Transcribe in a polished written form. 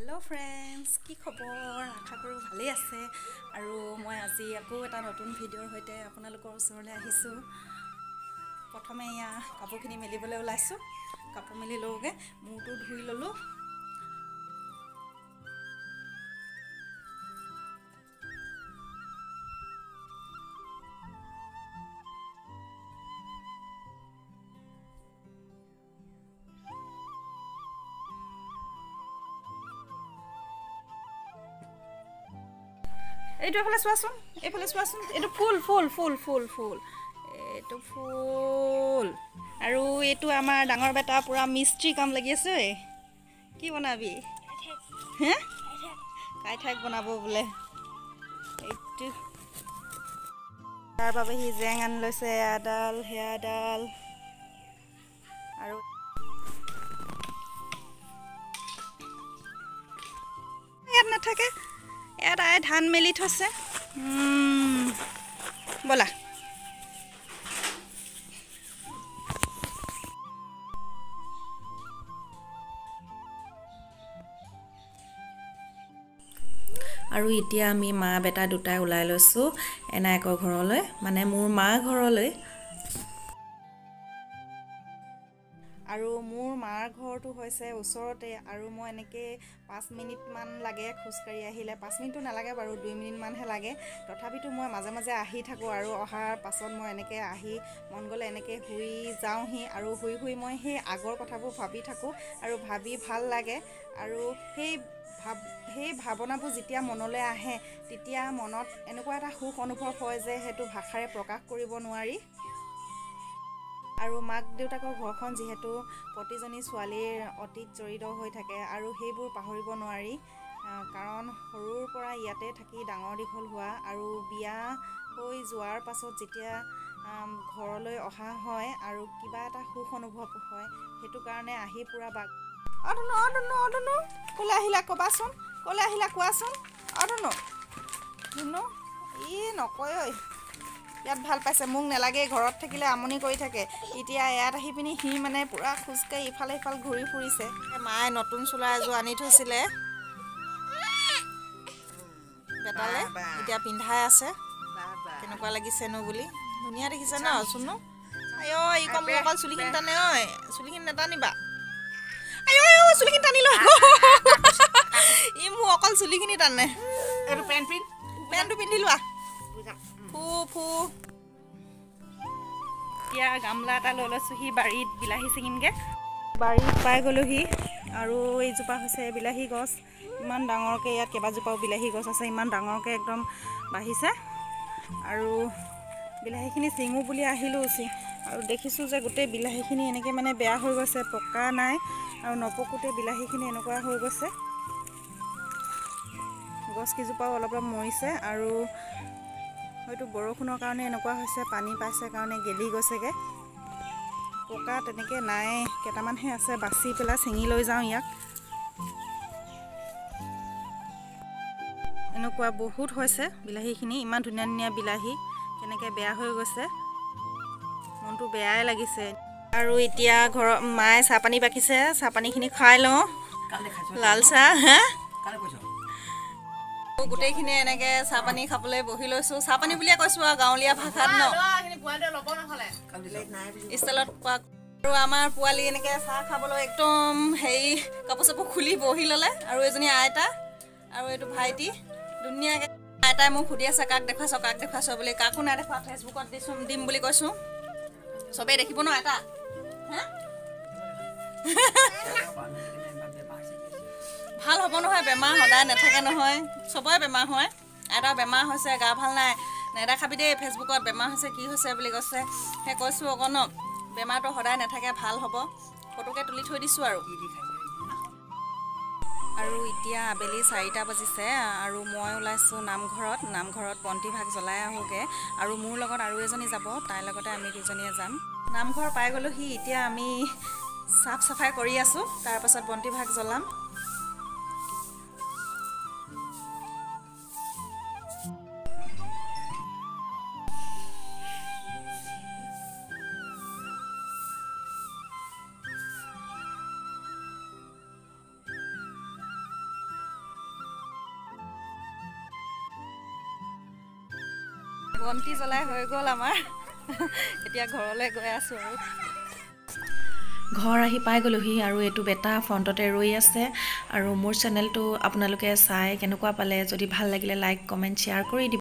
Hello' friends, কি খবৰ? আশা কৰোঁ ভালেই আছে। আৰু মই আজি আকৌ এটা নতুন ভিডিঅ'ৰ সৈতে আপোনালোকৰ ওচৰলৈ আহিছোঁ। প্ৰথমে এয়া কাপোৰখিনি মেলিবলৈ ওলাইছোঁ। কাপোৰ মেলি লওঁগৈ, মূৰটো ধুই ল'লোঁ। এইটো এইফালে চোৱাচোন, এইটো ফুল এইটো ফুল। আৰু এইটো আমাৰ ডাঙৰ বেটা পূৰা মিস্ত্ৰী কাম লাগি আছে। কি বনাবি? হে, কাইঠাক বনাব বোলে। এইটো তাৰ বাবে সি জেং আনি লৈছে, এডাল সেয়াডাল। আৰু ইয়াত নাথাকে, ইয়াত আই ধান মেলি থৈছে। ব'লা। আৰু এতিয়া আমি মা বেটা দুটাই ওলাই লৈছোঁ এনায়েকৰ ঘৰলৈ, মানে মোৰ মা ঘৰলৈ। আৰু মোৰ মাৰ ঘৰটো হৈছে ওচৰতে, আৰু মই এনেকৈ 5 মিনিটমান লাগে খোজকাঢ়ি আহিলে। 5 মিনিটটো নালাগে বাৰু, 2 মিনিটমানহে লাগে। তথাপিতো মই মাজে মাজে আহি থাকোঁ, আৰু অহাৰ পাছত মই এনেকৈ আহি মন গ'লে এনেকৈ শুই যাওঁহি। আৰু শুই মই সেই আগৰ কথাবোৰ ভাবি থাকোঁ, আৰু ভাবি ভাল লাগে। আৰু সেই ভাৱনাবোৰ যেতিয়া মনলৈ আহে, তেতিয়া মনত এনেকুৱা এটা সুখ অনুভৱ হয় যে সেইটো ভাষাৰে প্ৰকাশ কৰিব নোৱাৰি। আৰু মাক দেউতাকৰ ঘৰখন যিহেতু প্ৰতিজনী ছোৱালীৰ অতীত জড়িত হৈ থাকে, আৰু সেইবোৰ পাহৰিব নোৱাৰি। কাৰণ সৰুৰ পৰা ইয়াতে থাকি ডাঙৰ দীঘল হোৱা, আৰু বিয়া হৈ যোৱাৰ পাছত যেতিয়া ঘৰলৈ অহা হয়, আৰু কিবা এটা সুখ অনুভৱ হয়। সেইটো কাৰণে আহি পূৰা ধুনু ক'লৈ আহিলা ক'বাচোন, ক'লৈ আহিলা কোৱাচোন। ধুনু ই নকয় ঐ। ইয়াত ভাল পাইছে, মোক নেলাগে, ঘৰত থাকিলে আমনি কৰি থাকে। এতিয়া ইয়াত আহি পিনি সি মানে পূৰা খোজকাঢ়ি ইফালে সিফাল ঘূৰি ফুৰিছে। মায়ে নতুন চোলা এযোৰ আনি থৈছিলে বেটালে, এতিয়া পিন্ধাই আছে। কেনেকুৱা লাগিছেনো বুলি। ধুনীয়া দেখিছে ন চুনু? আই ই কম মোক অকল চুলিখিনি টানে। ঐ চুলিখিনি নেটানিবা। আই চুলিখিনি টানি লয়। ই মোক অকল চুলিখিনি টানে। পেণ্টটো পিন্ধি লোৱা। ফু এতিয়া গামলা এটা লৈ লৈছোঁহি, বাৰীত বিলাহী ছিঙিমগৈ। বাৰীত পাই গ'লোহি, আৰু এইজোপা হৈছে বিলাহী গছ। ইমান ডাঙৰকৈ ইয়াত কেইবাজোপাও বিলাহী গছ আছে, ইমান ডাঙৰকৈ একদম বাঢ়িছে। আৰু বিলাহীখিনি ছিঙো বুলি আহিলোঁ, আৰু দেখিছোঁ যে গোটেই বিলাহীখিনি এনেকৈ মানে বেয়া হৈ গৈছে, পকা নাই। আৰু নপকোতে বিলাহীখিনি এনেকুৱা হৈ গৈছে। গছকেইজোপাও অলপ মৰিছে, আৰু হয়তো বৰষুণৰ কাৰণে এনেকুৱা হৈছে, পানী পাইছে কাৰণে গেলি গৈছেগৈ। পকা তেনেকৈ নাই, কেইটামানহে আছে। বাচি পেলাই ছিঙি লৈ যাওঁ ইয়াক। এনেকুৱা বহুত হৈছে বিলাহীখিনি, ইমান ধুনীয়া ধুনীয়া বিলাহী কেনেকৈ বেয়া হৈ গৈছে, মনটো বেয়াই লাগিছে। আৰু এতিয়া ঘৰৰ মায়ে চাহপানী বাকিছে, চাহপানীখিনি খাই লওঁ। লাল চাহ। হা, গোটেইখিনি এনেকৈ চাহপানী খাবলৈ বহি লৈছোঁ। চাহপানী বুলিয়ে কৈছোঁ আৰু গাঁৱলীয়া ভাষাত ন, ষ্টাইলত কোৱা। আৰু আমাৰ পোৱালি এনেকৈ চাহ খাবলৈ একদম হেৰি কাপোৰ চাপোৰ খুলি বহি ল'লে। আৰু এজনী আইতা, আৰু এইটো ভাইটি। ধুনীয়াকৈ আইতাই মোক সুধি আছে কাক দেখুৱাইছ বুলি। কাকো নাই দেখুওৱা, ফেচবুকত দিম বুলি কৈছোঁ। চবেই দেখিব ন আইতা। হা, ভাল হ'ব নহয়, বেমাৰ সদায় নাথাকে নহয়, চবৰে বেমাৰ হয়। আইতাৰ বেমাৰ হৈছে, গা ভাল নাই, নেদেখাবি দেই ফেচবুকত, বেমাৰ হৈছে কি হৈছে বুলি কৈছে। সেই কৈছোঁ আকৌ ন, বেমাৰটো সদায় নাথাকে, ভাল হ'ব। ফটোকে তুলি থৈ দিছোঁ আৰু। আৰু এতিয়া আবেলি 4টা বাজিছে, আৰু মই ওলাইছোঁ নামঘৰত বন্তি ভাগ জ্বলাই আহোঁগৈ। আৰু মোৰ লগত আৰু এজনী যাব, তাইৰ লগতে আমি দুজনীয়ে যাম। নামঘৰ পাই গ'লোহি, এতিয়া আমি চাফ চাফাই কৰি আছোঁ, তাৰপাছত বন্তি ভাগ জ্বলাম। বন্তি জ্বলাই হৈ গ'ল আমাৰ এতিয়া ঘৰলৈ গৈ আছোঁ আৰু ঘৰ আহি পাই গ'লোহি আৰু এইটো বেটা ফ্ৰণ্টতে ৰৈ আছে আৰু মোৰ চেনেলটো আপোনালোকে চাই কেনেকুৱা পালে যদি ভাল লাগিলে লাইক কমেণ্ট শ্বেয়াৰ কৰি দিব